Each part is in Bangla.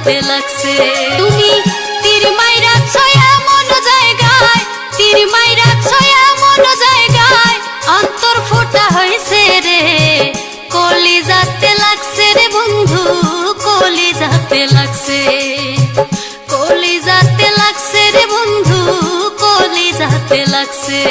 যাতে লাগছে। তুমি তীর মাইরাছো এমন জায়গায়, তীর মাইরাছো এমন জায়গায়, অন্তর ফোটা হয়েছে রে, কলিজাতে লাগছে রে বন্ধু, কলিজাতে লাগছে, কলিজাতে লাগছে রে বন্ধু, কলিজাতে লাগছে।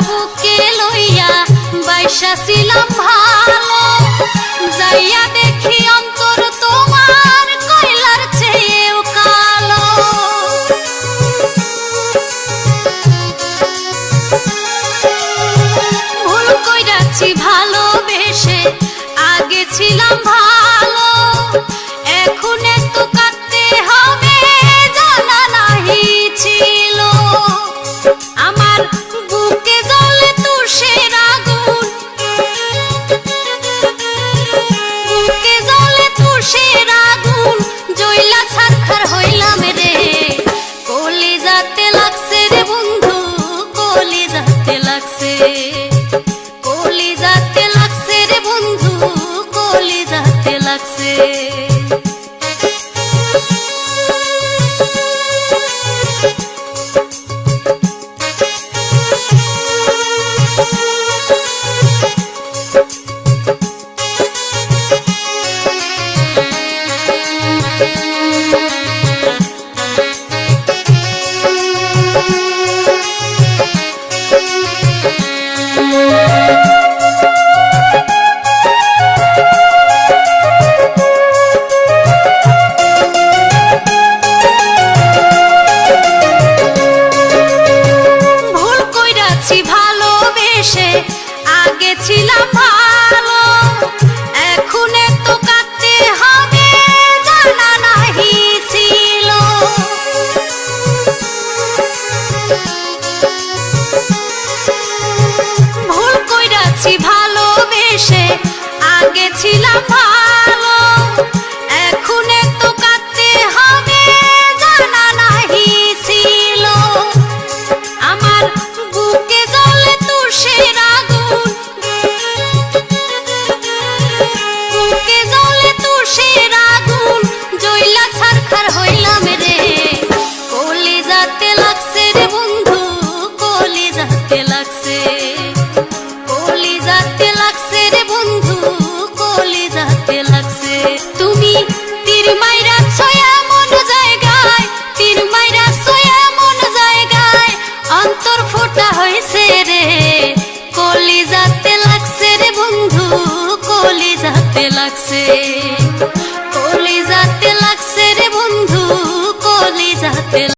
বুকে লইয়া বাইসা ছিলাম ভালো, যাইয়া দেখি অন্তর তোমার কয়লার চেয়েও কালো। ভুল কইরাছি ভালোবেসে, আগে ছিলাম ভালো, এখন এত কাঁদতে হবে জানা নাহি ছিল। আমার বুকে জ্বলে তুষের আগুন, বুকে জ্বলে তুষের আগুন, জ্বলা ছারখার হইলাম রে, কলিজাতে লাগছে রে বন্ধু, কলিজাতে লাগছে, কলিজাতে লাগছে রে বন্ধু, কলিজাতে লাগছে। ভালোবেসে আগে ছিলাম ভালো, এখন তো কাঁদতে হবে জানা নাহি ছিল। ভুল কইরাছি ভালোবেসে, আগে ছিলাম ভালো, এখন তো কাঁদতে হবে জানা নাহি ছিল। আমার বুকে জ্বলে তুষের আগুন, বুকে জ্বলে তুষের আগুন, জ্বলা ছারখার হইলাম রে, কলিজাতে লাগছে রে বন্ধু, কলিজাতে লাগছে, কলিজাতে লাগছে রে বন্ধু, কলিজাতে লাগছে। তুমি তীর মাইরাছো এমন জায়গায়, তীর মাইরাছো এমন জায়গায়, অন্তর ফোটা হয়েছে রে, কলিজাতে লাগছে রে বন্ধু, কলিজাতে লাগছে।